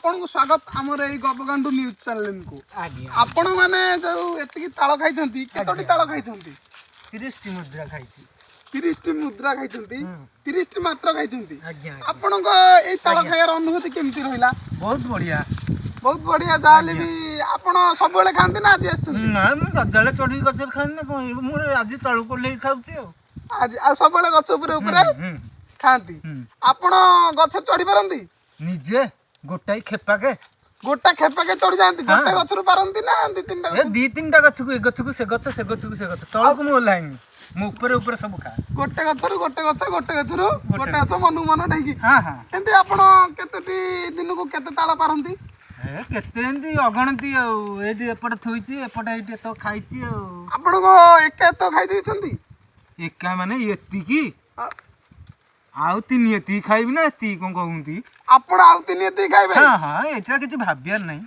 आपन को स्वागत हमर एई गबगांडू न्यूज़ चैनल को आज्ञा आपण माने जो एतिकी ताଳ खाइछंती केतोटी ताଳ खाइछंती 30 टी मुद्रा खाइछि 30 टी मुद्रा खाइछंती 30 टी मात्र खाइछंती आज्ञा आपण को एई ताଳ खाइर अनुभूति केमती रहिला बहुत बढ़िया जाले भी आपण सब बेले खांती ना आज आछंती ना मैं गदले चढ़ी गछर खानी ना मु आज तळु कोले खाउछि आज आ सब बेले गछ ऊपर खांती आपण गछ चढ़ी परंती निजे गोटाई खेपा के गोटा खेपा के चढ़ी जांती गोटा गछ रु परंती ना दी तीनटा ए दी तीनटा गछ को ए गछ को से गछ से गछ को से गछ तळु को मु ओलाइनी मु ऊपर सब खा गोटे गछ रु गोटे गछ रु गोटे गछ मनु मन ढैकी हां हां एंती आपण केतोटी दिन को केते ताଳ पारंती ए केते एंती अगणती एडी एपट थोइची एपट एडी तो खाइची आपण को एका तो खाइ दैछंती एका माने एती की आउ तीन एती खाइबी ना एती कोन कहउंती आपण आउ तीन एती खाइबे हां हां एटा किछि भाबियार नाही